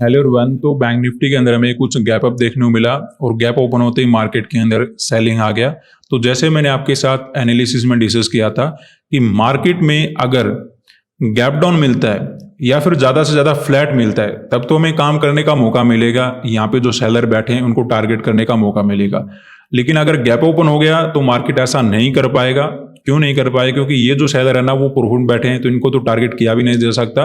Hello everyone. तो bank Nifty के अंदर हमें कुछ गैप अप देखने को मिला और गैप ओपन होते ही मार्केट के अंदर सेलिंग आ गया। तो जैसे मैंने आपके साथ एनालिसिस में डिस्कस किया था कि मार्केट में अगर गैप डाउन मिलता है या फिर ज़्यादा से ज़्यादा फ्लैट मिलता है तब तो हमें काम करने का मौका मिलेगा, यहाँ पे जो सेलर बैठे हैं उनको टारगेट करने का मौका मिलेगा। लेकिन अगर गैप ओपन हो गया तो मार्केट ऐसा नहीं कर पाएगा। क्यों नहीं कर पाएगा? क्योंकि ये जो सेलर है ना वो प्रॉफिट बैठे हैं तो इनको तो टारगेट किया भी नहीं जा सकता।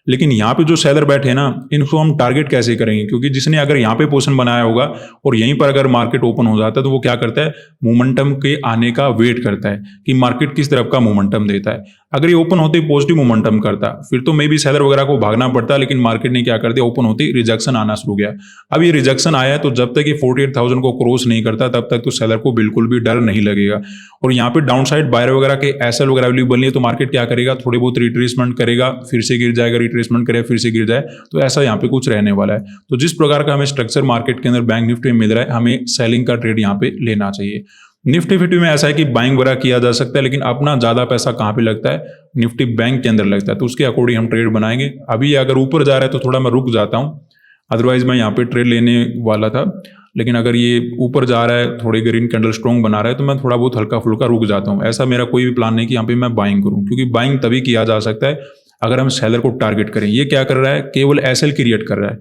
लेकिन यहाँ पे जो सेलर बैठे हैं ना इनको हम टारगेट कैसे करेंगे? क्योंकि जिसने अगर यहाँ पे पोजीशन बनाया होगा और यहीं पर अगर मार्केट ओपन हो जाता है तो वो क्या करता है, मोमेंटम के आने का वेट करता है कि मार्केट किस तरफ का मोमेंटम देता है। अगर ये ओपन होते ही पॉजिटिव मोमेंटम करता फिर तो मे बी सेलर वगैरह को भागना पड़ता, लेकिन मार्केट ने क्या कर दिया, ओपन होते ही रिजेक्शन आना शुरू किया। अब ये रिजेक्शन आया है तो जब तक ये 48,000 को क्रॉस नहीं करता तब तक तो सेलर को बिल्कुल भी डर नहीं लगेगा। और यहाँ पे डाउन साइड बायर वगैरह के एसएल वगैरह अवेलेबल नहीं है तो मार्केट क्या करेगा, थोड़ी बहुत रिट्रेसमेंट करेगा, फिर से गिर जाएगा, रिट्रेसमेंट करेगा, फिर से गिर जाए। तो ऐसा यहाँ पे कुछ रहने वाला है। तो जिस प्रकार का हमें स्ट्रक्चर मार्केट के अंदर बैंक निफ्टी में मिल रहा है, हमें सेलिंग का ट्रेड यहाँ पे लेना चाहिए। निफ्टी फिफ्टी में ऐसा है कि बाइंग वगैरह किया जा सकता है, लेकिन अपना ज्यादा पैसा कहाँ पे लगता है, निफ्टी बैंक के अंदर लगता है। तो उसके अकॉर्डिंग हम ट्रेड बनाएंगे। अभी अगर ऊपर जा रहा है तो थोड़ा मैं रुक जाता हूँ, अदरवाइज मैं यहाँ पे ट्रेड लेने वाला था। लेकिन अगर ये ऊपर जा रहा है, थोड़ी ग्रीन कैंडल स्ट्रॉन्ग बना रहा है तो मैं थोड़ा बहुत हल्का फुल्का रुक जाता हूँ। ऐसा मेरा कोई भी प्लान नहीं कि यहाँ पे मैं बाइंग करूँ, क्योंकि बाइंग तभी किया जा सकता है अगर हम सेलर को टारगेट करें। ये क्या कर रहा है, केवल एसएल क्रिएट कर रहा है,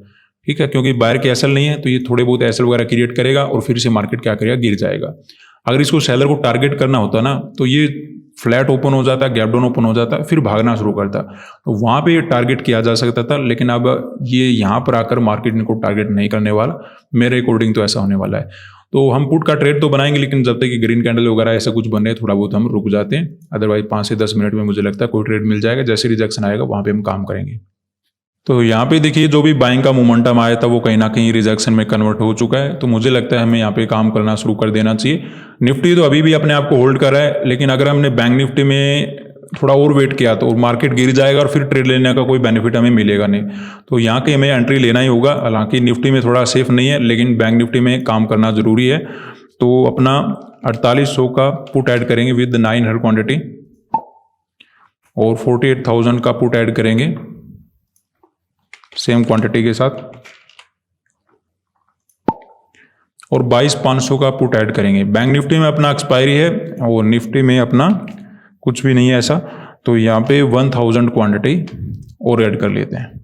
ठीक है, क्योंकि बायर के एसएल नहीं है तो ये थोड़े बहुत एसएल वगैरह क्रिएट करेगा और फिर से मार्केट क्या करेगा, गिर जाएगा। अगर इसको सेलर को टारगेट करना होता ना तो ये फ्लैट ओपन हो जाता, गैप डाउन ओपन हो जाता, फिर भागना शुरू करता, तो वहां पे ये टारगेट किया जा सकता था। लेकिन अब ये यहाँ पर आकर मार्केट इनको टारगेट नहीं करने वाला, मेरे अकॉर्डिंग तो ऐसा होने वाला है। तो हम पुट का ट्रेड तो बनाएंगे, लेकिन जब तक कि ग्रीन कैंडल वगैरह ऐसा कुछ बन रहे थोड़ा बहुत हम रुक जाते हैं। अदरवाइज 5 से 10 मिनट में मुझे लगता है कोई ट्रेड मिल जाएगा। जैसे रिजेक्शन आएगा वहां पे हम काम करेंगे। तो यहाँ पे देखिए जो भी बाइंग का मोमेंटम आया था वो कहीं ना कहीं रिजेक्शन में कन्वर्ट हो चुका है। तो मुझे लगता है हमें यहाँ पे काम करना शुरू कर देना चाहिए। निफ्टी तो अभी भी अपने आप को होल्ड कर रहा है, लेकिन अगर हमने बैंक निफ्टी में थोड़ा और वेट किया तो मार्केट गिर जाएगा और फिर ट्रेड लेने का कोई बेनिफिट हमें मिलेगा नहीं। तो यहाँ के हमें एंट्री लेना ही होगा। हालांकि निफ्टी में थोड़ा सेफ नहीं है, लेकिन बैंक निफ्टी में काम करना जरूरी है। तो अपना 4800 का पुट ऐड करेंगे विद 900 क्वांटिटी और 48,000 का पुट ऐड करेंगे सेम क्वांटिटी के साथ और 22,500 का पुट ऐड करेंगे। बैंक निफ्टी में अपना एक्सपायरी है और निफ्टी में अपना कुछ भी नहीं है ऐसा। तो यहाँ पे 1000 क्वांटिटी और ऐड कर लेते हैं।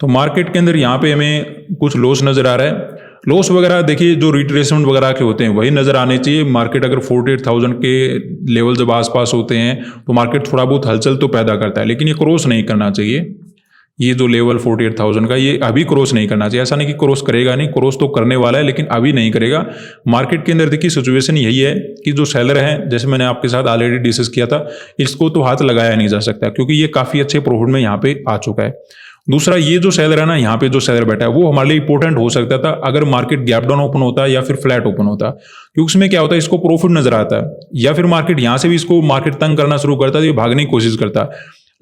तो मार्केट के अंदर यहाँ पे हमें कुछ लॉस नजर आ रहा है। लॉस वगैरह देखिए जो रिट्रेसमेंट वगैरह के होते हैं वही नजर आने चाहिए। मार्केट अगर 48,000 के लेवल जब आसपास होते हैं तो मार्केट थोड़ा बहुत हलचल तो पैदा करता है, लेकिन ये क्रॉस नहीं करना चाहिए। ये जो लेवल 48,000 का ये अभी क्रॉस नहीं करना चाहिए। ऐसा नहीं कि क्रॉस करेगा नहीं, क्रॉस तो करने वाला है, लेकिन अभी नहीं करेगा। मार्केट के अंदर देखिए सिचुएशन यही है कि जो सेलर है, जैसे मैंने आपके साथ ऑलरेडी डिस्कस किया था, इसको तो हाथ लगाया नहीं जा सकता क्योंकि ये काफी अच्छे प्रॉफिट में यहाँ पे आ चुका है। दूसरा, ये जो सेलर है ना, यहाँ पे जो सेलर बैठा है वो हमारे लिए इंपॉर्टेंट हो सकता था अगर मार्केट गैप डाउन ओपन होता या फिर फ्लैट ओपन होता, क्योंकि उसमें क्या होता है, इसको प्रॉफिट नजर आता है या फिर मार्केट यहाँ से भी इसको मार्केट तंग करना शुरू करता है तो ये भागने की कोशिश करता।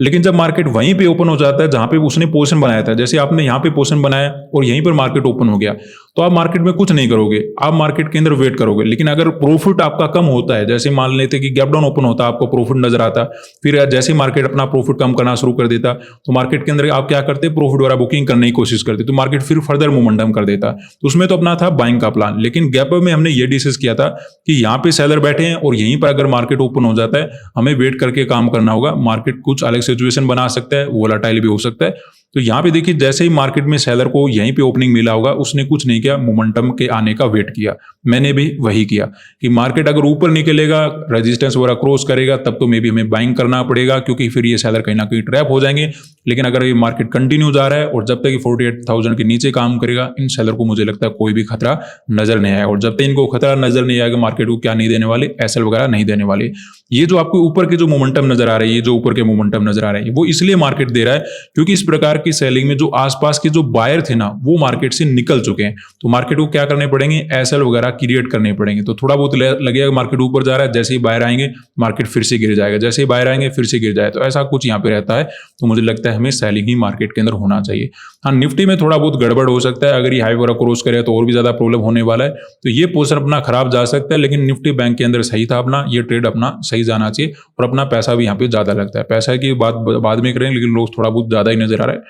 लेकिन जब मार्केट वहीं पे ओपन हो जाता है जहां पे उसने पोजीशन बनाया था, जैसे आपने यहाँ पे पोजीशन बनाया और यहीं पर मार्केट ओपन हो गया, तो आप मार्केट में कुछ नहीं करोगे, आप मार्केट के अंदर वेट करोगे। लेकिन अगर प्रॉफिट आपका कम होता है, जैसे मान लेते कि गैप डाउन ओपन होता, आपको प्रॉफिट नजर आता, फिर जैसे मार्केट अपना प्रॉफिट कम करना शुरू कर देता तो मार्केट के अंदर आप क्या करते, प्रॉफिट वाला बुकिंग करने की कोशिश करते, तो मार्केट फिर फर्दर मोमेंटम कर देता। तो उसमें तो अपना था बाइंग का प्लान। लेकिन गैप में हमने ये डिस्कस किया था कि यहाँ पे सेलर बैठे हैं और यहीं पर अगर मार्केट ओपन हो जाता है हमें वेट करके काम करना होगा। मार्केट कुछ अलग सिचुएशन बना सकता है, वोलेटाइल भी हो सकता है। तो यहाँ पे देखिए जैसे ही मार्केट में सेलर को यहीं पे ओपनिंग मिला होगा, उसने कुछ नहीं किया, मोमेंटम के आने का वेट किया। मैंने भी वही किया कि मार्केट अगर ऊपर निकलेगा, रेजिस्टेंस वगैरह क्रॉस करेगा, तब तो मे भी हमें बाइंग करना पड़ेगा, क्योंकि फिर ये सेलर कहीं ना कहीं ट्रैप हो जाएंगे। लेकिन अगर ये मार्केट कंटिन्यू जा रहा है और जब तक 48,000 के नीचे काम करेगा, इन सेलर को मुझे लगता है कोई भी खतरा नजर नहीं आएगा। और जब तक इनको खतरा नजर नहीं आएगा, मार्केट को क्या नहीं देने वाले, एसएल वगैरह नहीं देने वाले। ये जो आपको ऊपर के जो मोमेंटम नजर आ रहा है, ये जो ऊपर के मोमेंटम नजर आ रहे हैं, वो इसलिए मार्केट दे रहा है क्योंकि इस प्रकार की सेलिंग में जो आसपास के जो बायर थे ना, वो मार्केट से निकल चुके हैं। तो मार्केट को क्या करने पड़ेंगे, एसएल वगैरह क्रिएट करने पड़ेंगे। तो थोड़ा बहुत लगेगा मार्केट ऊपर जा रहा है, जैसे ही बायर आएंगे मार्केट फिर से गिर जाएगा, जैसे ही बायर आएंगे फिर से गिर जाए। तो ऐसा कुछ यहाँ पे रहता है। तो मुझे लगता है हमें सेलिंग ही मार्केट के अंदर होना चाहिए। हाँ, निफ्टी में थोड़ा बहुत गड़बड़ हो सकता है, अगर ये हाई वगैरह क्रॉस करे तो और भी ज्यादा प्रॉब्लम होने वाला है। तो ये पोजीशन अपना खराब जा सकता है, लेकिन निफ्टी बैंक के अंदर सही था अपना, ये ट्रेड अपना सही जाना चाहिए। और अपना पैसा भी यहाँ पे ज्यादा लगता है। पैसा की बात बाद में करेंगे, लेकिन लोग थोड़ा बहुत ज्यादा ही नजर आ रहा है।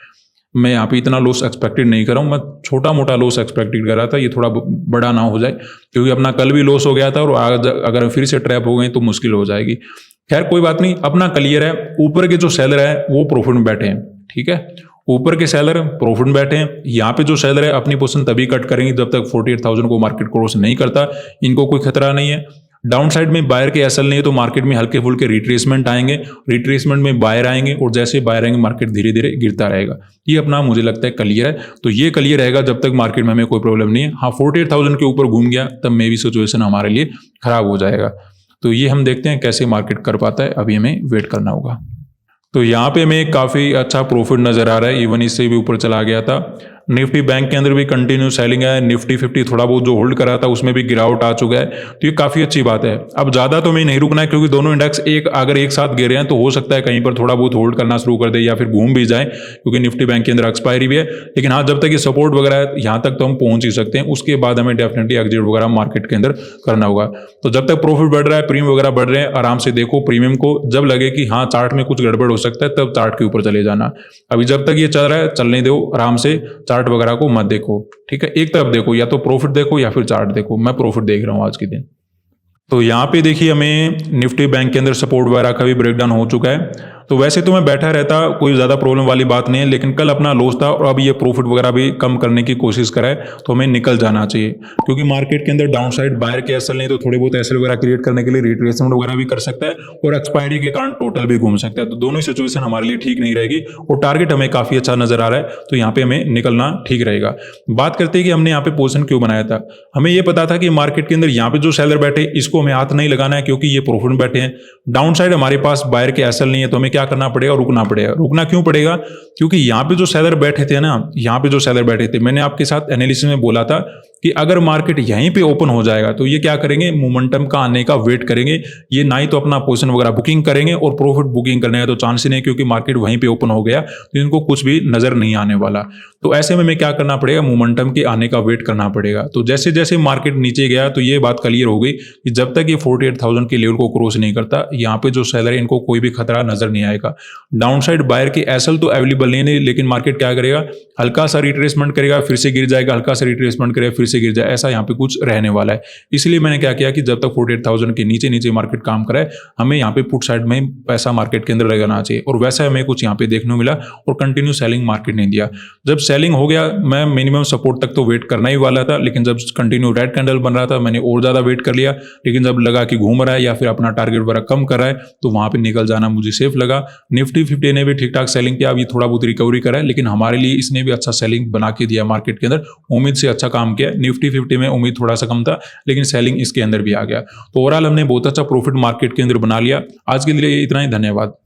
मैं यहाँ पे इतना लॉस एक्सपेक्टेड नहीं कर रहा हूँ, मैं छोटा मोटा लॉस एक्सपेक्टेड कर रहा था, ये थोड़ा बड़ा ना हो जाए, क्योंकि अपना कल भी लॉस हो गया था और आज अगर फिर से ट्रैप हो गए तो मुश्किल हो जाएगी। खैर कोई बात नहीं, अपना क्लियर है। ऊपर के जो सेलर है वो प्रॉफिट में बैठे हैं, ठीक है, ऊपर के सेलर प्रॉफिट में बैठे हैं। यहाँ पे जो सेलर है अपनी पोजीशन तभी कट करेंगे जब तक 48,000 को मार्केट क्रॉस नहीं करता, इनको कोई खतरा नहीं है। डाउन साइड में बायर के एसएल नहीं है तो मार्केट में हल्के फुल्के रिट्रेसमेंट आएंगे, रिट्रेसमेंट में बायर आएंगे और जैसे बायर आएंगे मार्केट धीरे धीरे गिरता रहेगा। ये अपना मुझे लगता है क्लियर है। तो ये क्लियर रहेगा जब तक मार्केट में हमें कोई प्रॉब्लम नहीं है। हाँ 48,000 के ऊपर घूम गया तब मे भी सिचुएशन हमारे लिए खराब हो जाएगा। तो ये हम देखते हैं कैसे मार्केट कर पाता है, अभी हमें वेट करना होगा। तो यहाँ पे हमें काफ़ी अच्छा प्रॉफिट नज़र आ रहा है, इवन इससे भी ऊपर चला गया था। निफ्टी बैंक के अंदर भी कंटिन्यू सेलिंग है, निफ्टी 50 थोड़ा बहुत जो होल्ड करा था उसमें भी गिरावट आ चुका है, तो ये काफ़ी अच्छी बात है। अब ज़्यादा तो हमें नहीं रुकना है क्योंकि दोनों इंडेक्स अगर एक साथ गिरे हैं तो हो सकता है कहीं पर थोड़ा बहुत होल्ड करना शुरू कर दे या फिर घूम भी जाए, क्योंकि निफ्टी बैंक के अंदर एक्सपायरी भी है। लेकिन हाँ, जब तक ये सपोर्ट वगैरह है यहाँ तक तो हम पहुँच ही सकते हैं, उसके बाद हमें डेफिनेटली एग्जिट वगैरह मार्केट के अंदर करना होगा। तो जब तक प्रॉफिट बढ़ रहा है, प्रीमियम वगैरह बढ़ रहे हैं, आराम से देखो प्रीमियम को। जब लगे कि हाँ चार्ट में कुछ गड़बड़ हो सकता है तब चार्ट के ऊपर चले जाना। अभी जब तक ये चल रहा है चलने दो, आराम से चार्ट वगैरह को मत देखो, ठीक है, एक तरफ देखो, या तो प्रॉफिट देखो या फिर चार्ट देखो। मैं प्रॉफिट देख रहा हूं आज के दिन। तो यहाँ पे देखिए हमें निफ्टी बैंक के अंदर सपोर्ट वगैरह का भी ब्रेकडाउन हो चुका है। तो वैसे तो मैं बैठा रहता, कोई ज़्यादा प्रॉब्लम वाली बात नहीं है, लेकिन कल अपना लॉस था और अब ये प्रॉफिट वगैरह भी कम करने की कोशिश कराए तो हमें निकल जाना चाहिए, क्योंकि मार्केट के अंदर डाउन साइड बायर के एसएल नहीं तो थोड़े बहुत एसएल वगैरह क्रिएट करने के लिए रिट्रेसमेंट वगैरह भी कर सकता है और एक्सपायरी के कारण टोटल भी घूम सकता है। तो दोनों सिचुएशन हमारे लिए ठीक नहीं रहेगी और टारगेट हमें काफ़ी अच्छा नजर आ रहा है, तो यहाँ पे हमें निकलना ठीक रहेगा। बात करते हैं कि हमने यहाँ पे पोजीशन क्यों बनाया था। हमें ये पता था कि मार्केट के अंदर यहाँ पे जो सेलर बैठे इसको हमें हाथ नहीं लगाना है, क्योंकि ये प्रॉफिट में बैठे हैं। डाउन साइड हमारे पास बायर के एसएल नहीं है तो हमें क्या करना पड़ेगा, रुकना पड़ेगा। रुकना क्यों पड़ेगा, क्योंकि यहाँ पे जो सेलर बैठे थे ना, यहाँ पे जो सेलर बैठे थे, मैंने आपके साथ एनालिसिस में बोला था कि अगर मार्केट यहीं पे ओपन हो जाएगा तो ये क्या करेंगे, मोमेंटम का आने का वेट करेंगे। ये ना ही तो अपना पोजीशन वगैरह बुकिंग करेंगे और प्रॉफिट बुकिंग करने का तो चांस ही नहीं, क्योंकि मार्केट वहीं पे ओपन हो गया तो इनको कुछ भी नजर नहीं आने वाला। तो ऐसे में हमें क्या करना पड़ेगा, मोमेंटम के आने का वेट करना पड़ेगा। तो जैसे जैसे मार्केट नीचे गया तो ये बात क्लियर हो गई कि जब तक ये 48,000 के लेवल को क्रॉस नहीं करता, यहाँ पे जो सेलर है इनको कोई भी खतरा नजर नहीं आएगा। डाउन साइड बायर के एसएल तो अवेलेबल नहीं है, लेकिन मार्केट क्या करेगा, हल्का सा रिट्रेसमेंट करेगा फिर से गिर जाएगा, हल्का सा रिट्रेसमेंट करेगा फिर से गिर जाए, ऐसा यहाँ पे कुछ रहने वाला है। इसलिए मैंने क्या किया कि जब तक 48,000 के नीचे नीचे मार्केट काम कराए, हमें यहाँ पे पुट साइड में पैसा मार्केट के अंदर लगाना चाहिए, और वैसा हमें कुछ यहाँ पे देखने को मिला और कंटिन्यू सेलिंग मार्केट ने दिया। जब सेलिंग हो गया, मैं मिनिमम सपोर्ट तक तो वेट करना ही वाला था, लेकिन जब कंटिन्यू रेड कैंडल बन रहा था मैंने और ज्यादा वेट कर लिया। लेकिन जब लगा कि घूम रहा है या फिर अपना टारगेट वगैरह कम कर रहा है तो वहां पे निकल जाना मुझे सेफ लगा। निफ्टी 50 ने भी ठीक ठाक सेलिंग किया, अभी थोड़ा बहुत रिकवरी करा है, लेकिन हमारे लिए इसने भी अच्छा सेलिंग बना के दिया मार्केट के अंदर, उम्मीद से अच्छा काम किया। निफ्टी 50 में उम्मीद थोड़ा सा कम था, लेकिन सेलिंग इसके अंदर भी आ गया। तो ओवरऑल हमने बहुत अच्छा प्रॉफिट मार्केट के अंदर बना लिया। आज के लिए इतना ही, धन्यवाद।